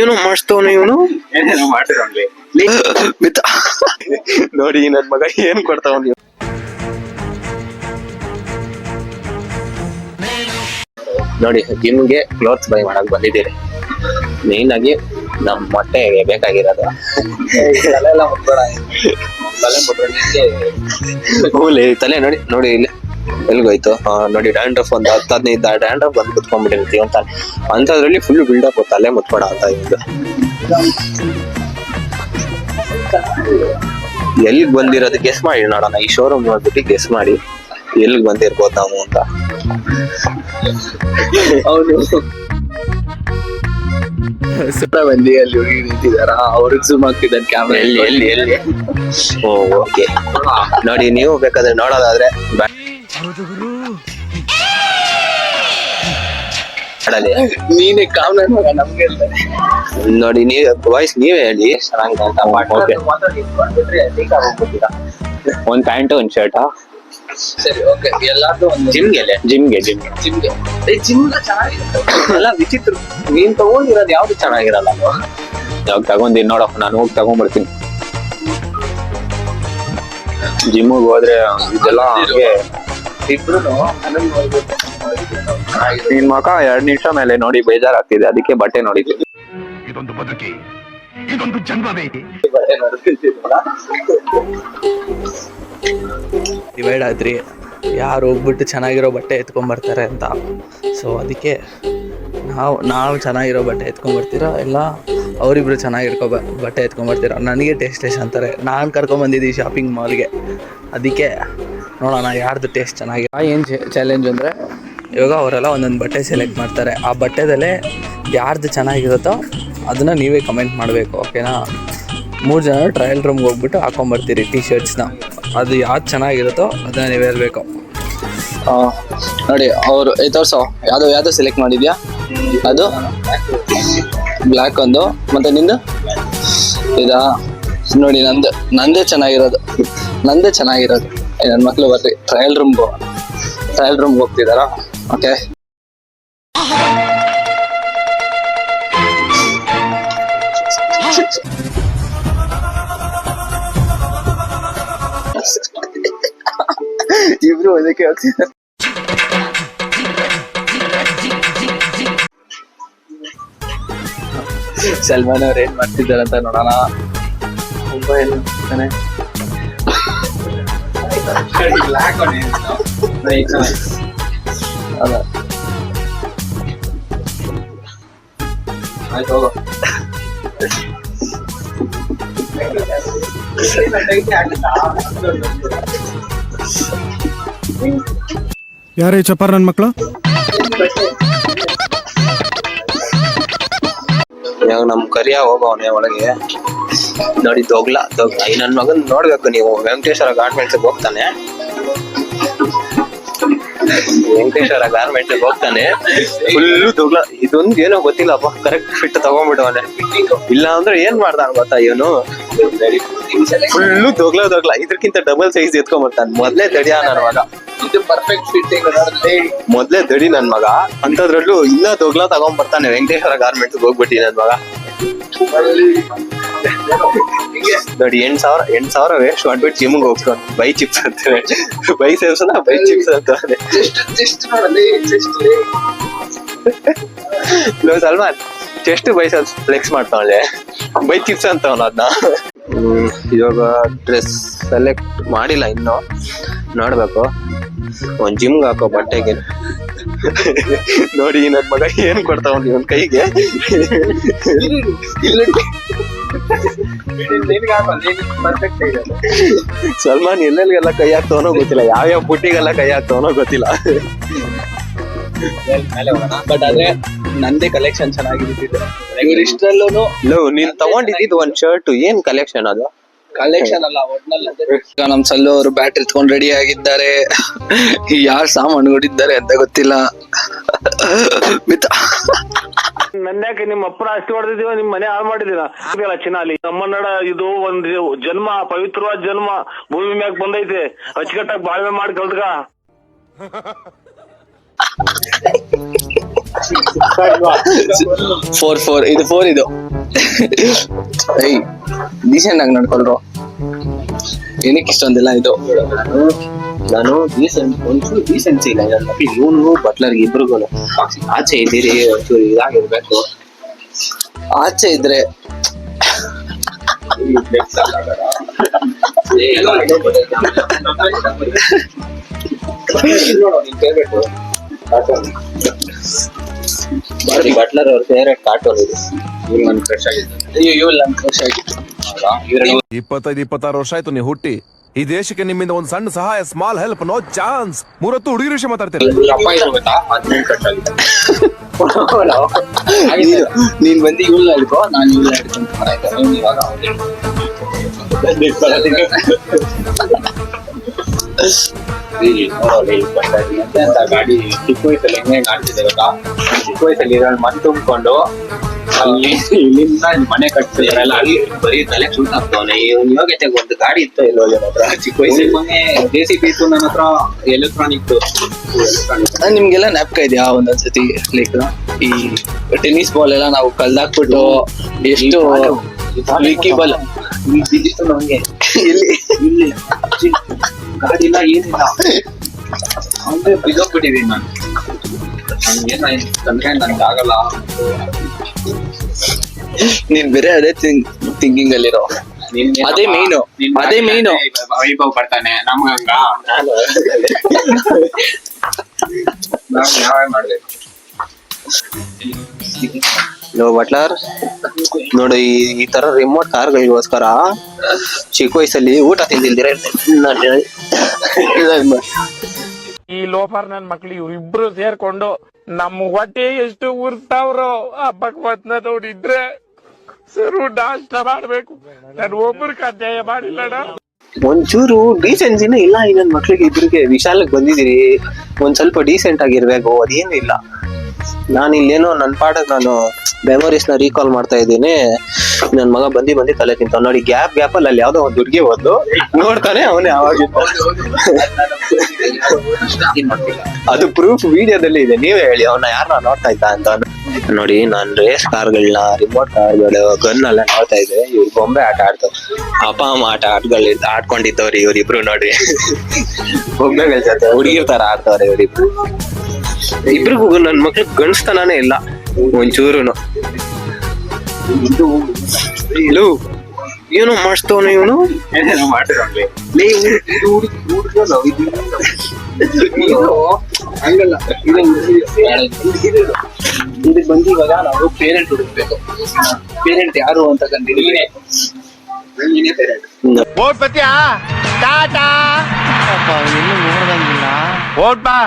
ಏನೋ ಮಾಡಿಸ್ತವನ ಇವನು. ಏನೇನೋ ಮಾಡ್ತಿರೋನ್ಲಿ ನೋಡಿ ನನ್ ಮಗ ಏನ್ ಕೊಡ್ತಾವ. ನೋಡಿ ಜಿಮ್ಗೆ ಕ್ಲೋತ್ಸ್ ಬೈ ಮಾಡಕ್ ಬಂದಿದ್ದೀರಿ. ಮೇನ್ ಆಗಿ ನಮ್ ಮೊಟ್ಟೆಗೆ ಬೇಕಾಗಿರೋದು. ತಲೆ ನೋಡಿ ನೋಡಿ ಇಲ್ಲಿ ಎಲ್ಗೋಯ್ತು. ನೋಡಿ ಡ್ಯಾಂಡ್ರಫ್ ಒಂದು 10-15 ಡ್ಯಾಂಡ್ರಫ್ ಬಂದು ಕುತ್ಕೊಂಡ್ಬಿಟ್ಟಿರ್ತೀವಿ ಅಂತ ಅಂತದ್ರಲ್ಲಿ ಫುಲ್ ಬಿಲ್ಡಪ್ ತಲೆ ಮುತ್ಕೊಡ ಅಂತ ಇದ್ದು. ಎಲ್ಲಿಗ್ ಬಂದಿರೋದು ಗೆಸ್ ಮಾಡಿ ನೋಡೋಣ. ಈ ಶೋರೂಮ್ ನೋಡ್ಬಿಟ್ಟು ಗೆಸ್ ಮಾಡಿ ಎಲ್ಲಿಗ್ ಬಂದಿರ್ಬೋದು ನಾವು ಅಂತ. ಹೌದು ಬಂದಿ ಅಲ್ಲಿ ಹುಡುಗಿ ನಿಂತಿದಾರ, ಅವ್ರಿಗೆ ಜೂಮ್ ಆಗ್ತಿದ್ದಾರೆ ಕ್ಯಾಮ್ರಾ. ಎಲ್ಲಿ ಎಲ್ಲಿ ಎಲ್ಲಿ ಓಕೆ ನೋಡಿ, ನೀವು ಬೇಕಾದ್ರೆ ನೋಡೋದಾದ್ರೆ ನೀನೇ ಕಾಮ್ನ ನಮ್ಗೆ ನೋಡಿ. ವಾಯ್ಸ್ ನೀವೇ ಹೇಳಿ. ಒಂದ್ ಪ್ಯಾಂಟ್ ಒಂದ್ ಶರ್ಟ್. ಸರಿ ಓಕೆ. ಎಲ್ಲಾರ್ದು ಒಂದು ಜಿಮ್ಗೆ ಎಲ್ಲ ವಿಚಿತ್ರ. ನೀನ್ ತಗೊಂಡಿರೋದು ಯಾವ್ದು ಚೆನ್ನಾಗಿರಲ್ಲ. ಯಾವಾಗ ತಗೊಂಡಿನಿ ನೋಡಪ್ಪ, ನಾನು ಹೋಗಿ ತಗೊಂಡ್ಬಿಡ್ತೀನಿ. ಜಿಮ್ಗೆ ಹೋದ್ರೆ ಇದೆಲ್ಲ ಹಂಗೆ ಇಬ್ರು ನಿನ್ ಮಕ 2 ನಿಮಿಷ ಮೇಲೆ ನೋಡಿ ಬೇಜಾರಾಗ್ತಿದೆ, ಅದಕ್ಕೆ ಬಟ್ಟೆ ನೋಡಿದ್ದೀನಿ. ಇದೊಂದು ಬದುಕಿ, ಇದೊಂದು ಜನ್ಮವೇ. ಡಿವೈಡ್ ಆದ್ರಿ ಯಾರು ಹೋಗ್ಬಿಟ್ಟು ಚೆನ್ನಾಗಿರೋ ಬಟ್ಟೆ ಎತ್ಕೊಂಡ್ಬರ್ತಾರೆ ಅಂತ. ಸೊ ಅದಕ್ಕೆ ನಾವು ಚೆನ್ನಾಗಿರೋ ಬಟ್ಟೆ ಎತ್ಕೊಂಡ್ಬರ್ತೀರಾ, ಇಲ್ಲ ಅವರಿಬ್ರು ಚೆನ್ನಾಗಿರ್ಕೊ ಬಟ್ಟೆ ಎತ್ಕೊಂಡ್ಬರ್ತೀರ. ನನಗೆ ಟೇಸ್ಟ್ ಅಂತಾರೆ, ನಾನು ಕರ್ಕೊಂಬಂದಿದ್ದೀವಿ ಶಾಪಿಂಗ್ ಮಾಲ್ಗೆ. ಅದಕ್ಕೆ ನೋಡೋಣ ಯಾರ್ದು ಟೇಸ್ಟ್ ಚೆನ್ನಾಗಿ. ಏನು ಚಾಲೆಂಜ್ ಅಂದರೆ, ಇವಾಗ ಅವರೆಲ್ಲ ಒಂದೊಂದು ಬಟ್ಟೆ ಸೆಲೆಕ್ಟ್ ಮಾಡ್ತಾರೆ. ಆ ಬಟ್ಟೆದಲ್ಲೇ ಯಾರ್ದು ಚೆನ್ನಾಗಿರುತ್ತೋ ಅದನ್ನು ನೀವೇ ಕಮೆಂಟ್ ಮಾಡಬೇಕು, ಓಕೆನಾ? 3 ಜನ ಟ್ರಯಲ್ ರೂಮ್ಗೆ ಹೋಗ್ಬಿಟ್ಟು ಹಾಕೊಂಬರ್ತೀರಿ ಟಿ ಶರ್ಟ್ಸ್ನ. ಅದು ಯಾವ್ದು ಚೆನ್ನಾಗಿರುತ್ತೋ ಅದನ್ನ ನೀವು ಹೇಳ್ಬೇಕು. ನೋಡಿ ಅವರು ತೋರ್ಸೋ, ಯಾವ್ದು ಸೆಲೆಕ್ಟ್ ಮಾಡಿದ್ಯಾ? ಅದು ಬ್ಲ್ಯಾಕ್ ಒಂದು, ಮತ್ತೆ ನಿಂದು ಇದಾ? ನೋಡಿ ನಂದೇ ಚೆನ್ನಾಗಿರೋದು. ನನ್ನ ಮಕ್ಳು ಬರ್ರಿ ಟ್ರಯಲ್ ರೂಮ್ಗೆ ಹೋಗ್ತಿದಾರಾ? ಓಕೆ ಇಬ್ರು ಅದಕ್ಕೆ ಹೋಗ್ತಿದ್ದಾರೆ. ಸಲ್ಮಾನ್ ಅವ್ರು ಏನ್ ಮಾಡ್ತಿದ್ದಾರೆ ಅಂತ ನೋಡೋಣ. ತುಂಬಾ ಏನು ಮಾಡ್ತಾನೆ. ಆಯ್ತು ಹೋಗೋ. ಯಾರೇ ಚಪಾರ್ ನನ್ ಮಕ್ಳು? ಇವಾಗ ನಮ್ ಕರಿಯ ಹೋಗವನೆ ಒಳಗೆ. ನೋಡಿ ದೊಗ್ಲ ಈ ನನ್ ಮಗನ್ ನೋಡ್ಬೇಕು ನೀವು. ವೆಂಕಟೇಶ್ವರ ಗಾರ್ಮೆಂಟ್ಸ್ ಹೋಗ್ತಾನೆ. ಫುಲ್ಲು ದೊಗ್ಲ. ಇದೊಂದು ಏನೋ ಗೊತ್ತಿಲ್ಲಪ್ಪ, ಕರೆಕ್ಟ್ ಫಿಟ್ ತಗೊಂಡ್ಬಿಟ್ಟವನೆ. ಇಲ್ಲ ಅಂದ್ರೆ ಏನ್ ಮಾಡ್ದ ಗೊತ್ತಾ ಇವನು? ಫುಲ್ಲು ದೊಗ್ಲ ಇದಕ್ಕಿಂತ ಡಬಲ್ ಸೈಜ್ ಎತ್ಕೊಂಡ್ಬರ್ತಾನೆ. ಮೊದ್ಲೇ ದಡಿಯ ನನ್ ಮಗ. ಇದು ಪರ್ಫೆಕ್ಟ್ ಫಿಟ್ಟಿಂಗ್. ಮೊದ್ಲೇ ದಡಿ ನನ್ ಮಗ, ಅಂತದ್ರಲ್ಲೂ ಇನ್ನ ದೊಗ್ಲ ತಗೊಂಡ್ಬರ್ತಾನೆ. ವೆಂಕಟೇಶ್ವರ ಗಾರ್ಮೆಂಟ್ಸ್ ಹೋಗ್ಬಿಟ್ಟಿ ನನ್ ಮಗ. ನೋಡಿ 8,000 ವೇಸ್ಟ್ ಮಾಡ್ಬಿಟ್ಟು ಜಿಮ್ಗೆ ಹೋಗ್ತಾನೆ. ಬೈ ಚಿಪ್ಸ್ ಅಂತಾರೆ, ಬೈ ಸೇವ್ಸನ ಬೈ ಚಿಪ್ಸ್ ಅಂತಾನೆ. ಸಲ್ಮಾನ್ ಚೆಸ್ಟ್ ಬೈ ಫ್ಲೆಕ್ಸ್ ಮಾಡ್ತಾವಳೆ, ಬೈ ಚಿಪ್ಸ್ ಅಂತವನ ಅದನ್ನ. ಇವಾಗ ಡ್ರೆಸ್ ಸೆಲೆಕ್ಟ್ ಮಾಡಿಲ್ಲ ಇನ್ನು, ನೋಡ್ಬೇಕು. ಒಂದ್ ಜಿಮ್ಗೆ ಹಾಕೋ ಬಟ್ಟೆಗೆ ನೋಡಿ ನನ್ ಮಗ ಏನ್ ಕೊಡ್ತಾವ ಒಂದ್ ಕೈಗೆ. ಸಲ್ಮಾನ್ ಎಲ್ಲೆಲ್ಗೆಲ್ಲ ಕೈ ಹಾಕ್ತವನೋ ಗೊತ್ತಿಲ್ಲ, ಯಾವ್ಯಾವ ಬುಟ್ಟಿಗೆಲ್ಲ ಕೈ ಹಾಕ್ತವನೋ ಗೊತ್ತಿಲ್ಲ. ಬಟ್ ಆದ್ರೆ ನಂದೇ ಕಲೆಕ್ಷನ್ ಚೆನ್ನಾಗಿರುತ್ತೆ. ಇವ್ರಿಷ್ಟರಲ್ಲೂ ನೀನ್ ತಗೊಂಡಿದ್ದು ಒಂದ್ ಶರ್ಟ್ ಏನ್ ಕಲೆಕ್ಷನ್ ಅದು? ಕಲೆಕ್ಷನ್ ಅಲ್ಲ, ಈಗ ನಮ್ ಸಲ್ಲು ಅವರು ಬ್ಯಾಟ್ರಿ ಎತ್ಕೊಂಡು ರೆಡಿ ಆಗಿದ್ದಾರೆ. ಯಾರು ಸಾಮಾನು ಹೊಡಿದ್ದಾರೆ ಅಂತ ಗೊತ್ತಿಲ್ಲ. ನನ್ಯಾಕೆ ನಿಮ್ಮ ಅಪ್ಪನ ಆಸ್ತಿ ಹೊಡೆದಿದೀವ, ನಿಮ್ ಮನೆ ಹಾಳು ಮಾಡಿದೀನ ಚಿನ್ನಾಲಿ. ನಮ್ಮನ್ನಡ ಇದು ಒಂದ್ ಜನ್ಮ, ಪವಿತ್ರವಾದ ಜನ್ಮ ಭೂಮಿ ಮ್ಯಾಗ ಬಂದೈತೆ. ಅಚ್ಚುಕಟ್ಟಾಗಿ ಬಾಳ್ವೆ ಮಾಡಿ ಕಲ್ತ್ಗ. 4 ಇದು 4 ಇದು ಏಯ್ ಡೀಸೆಂಟ್ ಆಗಿ ನಡ್ಕೊಳ್ರು ಏನಕ್ಕೆ ಇಷ್ಟೊಂದಿಲ್ಲ ಇದು ನಾನು ಒಂಚೂರು ಡೀಸೆನ್ಸಿ ಇಲ್ಲ ನನ್ನ ಮಕ್ಳು ಇವನು ಬಟ್ಲರ್ಗೆ ಇಬ್ರಿಗೂ ಆಚೆ ಇದ್ದೀರಿ ಒಂಚೂರು ಇದಾಗಿರ್ಬೇಕು. ಆಚೆ ಇದ್ರೆ ಬಟ್ಲರ್ ಅವ್ರ ಫೇವ್ರೆಟ್ ಕಾರ್ಟೂನ್ ಇದು. ಇವ್ರು ನನ್ ಕ್ರಶ್ ಆಗಿದ್ದು. ಇವ್ಳು ನನ್ ಖುಷಿ ಆಗಿತ್ತು 25-26 ವರ್ಷ ಆಯ್ತು ನೀವು ಹುಟ್ಟಿ. ಈ ದೇಶಕ್ಕೆ ನಿಮ್ಮಿಂದ ಒಂದು ಸಣ್ಣ ಸಹಾಯ, ಸ್ಮಾಲ್ ಹೆಲ್ಪ್, ನೋ ಚಾನ್ಸ್. 30 ಹುಡುಗಿರ ವಿಷಯ ಮಾತಾಡ್ತೀರ. ಅಪ್ಪ ಇದು ಗೊತ್ತಾ? ಅದ್ನೇನ್ ಕ್ರಶ್ ಆಗಿದೆ. ನೀನ್ ಬಂದು ಇವ್ಳನ್ನ ಹಿಡ್ಕೋ, ನಾನು ಇವ್ಳನ್ನ ಹಿಡ್ಕೊಂತ ಗಾಡಿ ಚಿಕ್ಕ ವಯಸ್ಸಲ್ಲಿ ಹೆಂಗ್ ಆಡ್ತಿದ್ದೆ ಗೊತ್ತಾ? ಚಿಕ್ಕ ವಯಸ್ಸಲ್ಲಿ ಇದ್ರಲ್ಲಿ ಮಣ್ಣು ತುಂಬಿಕೊಂಡು ಅಲ್ಲಿ ಇಲ್ಲಿಂದ ಮನೆ ಕಟ್ತಿದಾರಲ್ಲ ಅಲ್ಲಿ ಬರೀ ತಲೆ ಸುಟ್ಟಾಗ್ತವನೆ. ಯೋಗ್ಯತೆಗೆ ಒಂದು ಗಾಡಿ ಇತ್ತು ಎಲ್ಲೋ ನನ್ನ ಹತ್ರ ಚಿಕ್ಕ ವಯಸ್ಸಲ್ಲಿ. ಮೊನ್ನೆ JCB ಇತ್ತು ನನ್ನ ಹತ್ರ, ಎಲೆಕ್ಟ್ರಾನಿಕ್. ನಿಮ್ಗೆಲ್ಲ ಜ್ಞಾಪಕ ಇದೆಯಾ ಒಂದೊಂದ್ಸತಿ ಲೈಕ್ ಈ ಟೆನ್ನಿಸ್ ಬಾಲ್ ಎಲ್ಲ ನಾವು ಕಲ್ದಾಕ್ಬಿಟ್ಟು ಎಷ್ಟು ವಿಕಿ ಬಾಲ್ ಬಿದ್ದಿತ್ತು ನಮ್ಗೆ ಇಲ್ಲಿ ಇಲ್ಲಿ ಗಾಡಿ ಇಲ್ಲ ಏನಿಲ್ಲ ಅಂದ್ರೆ ಬಿದ್ದೋಗ್ಬಿಟ್ಟಿದೀನಿ ನಾನು. ನನ್ಗೆ ನನ್ಗೆ ಆಗಲ್ಲ. ನೀನ್ ಬೇರೆ ಅದೇ ಥಿಂಕಿಂಗ್ ಅಲ್ಲಿರೋ ಅದೇ ಮೇನು ಅದೇ ಮೇನು ವೈಭವ್ ಬರ್ತಾನೆ ನಮ್ಗಂಗ ನಾವು ಯಾವ ಮಾಡ್ಬೇಕು. ಬಟ್ಲರ್ ನೋಡಿ, ಈ ತರ ರಿಮೋಟ್ ಕಾರ್ಗಳಿಗೋಸ್ಕರ ಚಿಕ್ಕ ವಯಸ್ಸಲ್ಲಿ ಊಟ ತಿಂದಿಲ್ದಿರ ಈ ಲೋಫರ್ ನನ್ ಮಕ್ಳು ಇವ್ರಿಬ್ರು ಸೇರ್ಕೊಂಡು ನಮ್ಮ ಹೊಟ್ಟೆ ಎಷ್ಟು ಉರ್ತಾವ್ರೋ ಆ ಭಗವತ್ನ ನೋಡಿದ್ರೆ ಸರು ನಾಷ್ಟ ಮಾಡ್ಬೇಕು. ನಾನು ಒಬ್ಬರಿಗೆ ಅಧ್ಯಾಯ ಮಾಡಿಲ್ಲಣ್ಣ. ಒಂಚೂರು ಡೀಸೆನ್ಸಿನ ಇಲ್ಲ ಈ ನನ್ ಮಕ್ಳಿಗೆ ಇಬ್ರಿಗೆ. ವಿಶಾಲಕ್ಕೆ ಬಂದಿದ್ದೀರಿ, ಒಂದ್ ಸ್ವಲ್ಪ ಡೀಸೆಂಟ್ ಆಗಿರ್ಬೇಕು. ಅದೇನು ಇಲ್ಲ. ನಾನು ಇಲ್ಲೇನೋ ನನ್ನ ಪಾಠಕ್ ನಾನು ಮೆಮೊರೀಸ್ ನ ರೀಕಾಲ್ ಮಾಡ್ತಾ ಇದ್ದೀನಿ. ನನ್ ಮಗ ಬಂದಿ ತಲೆ ತಿಂತ ನೋಡಿ. ಗ್ಯಾಪ್ ಅಲ್ಲಿ ಯಾವ್ದೋ ಒಂದ್ ಹುಡ್ಗಿ ಹೋದ್ಲು, ನೋಡ್ತಾನೆ ಅವನೇ ಅವಾಗಿದ್ದ. ಅದು ಪ್ರೂಫ್ ವಿಡಿಯೋದಲ್ಲಿ ಇದೆ, ನೀವೇ ಹೇಳಿ ಅವನ್ನ ಯಾರನ್ನ ನೋಡ್ತಾ ಇದ್ದ ಅಂತ. ನೋಡಿ, ನಾನ್ ರೇಸ್ ಕಾರ್ಗಳನ್ನ, ರಿಮೋಟ್ ಕಾರ್ಗಳು, ಗನ್ ಎಲ್ಲ ನೋಡ್ತಾ ಇದ್ದೆ. ಇವ್ರು ಬೊಂಬೆ ಆಟ ಆಡ್ತಾವ, ಅಪ್ಪ ಅಮ್ಮ ಆಡ್ಕೊಂಡಿದ್ದವ್ರಿ ಇವ್ರಿಬ್ರು. ನೋಡ್ರಿ, ಬೊಂಬೆಗಳ ಜೊತೆ ಹುಡುಗಿರ್ ತರ ಆಡ್ತಾವ್ರೆ ಇವ್ರಿಬ್ರು. ಇಬ್ರಿಗೂ ನನ್ ಮಕ್ಳಿಗೆ ಗಣಿಸ್ತಾನೇ ಇಲ್ಲ ಒಂಚೂರುನು. ಏನೋ ಮಾಡಿಸ್ತವನು ಇವನು. ಹಂಗಲ್ಲ, ಇದಕ್ಕೆ ಬಂದು ಇವಾಗ ನಾವು ಪೇರೆಂಟ್ ಹುಡುಕ್ಬೇಕು. ಪೇರೆಂಟ್ ಯಾರು ಅಂತ ಕಂಡಿದ್ದೀವಿ. ಓಟ್ ಬತ್ತೀಯಾ? ಟಾಟಾ. ಎಲ್ಲೂ ನೋಡ್ದಂಗಿಲ್ಲ. ಓಟ್ ಬಾ.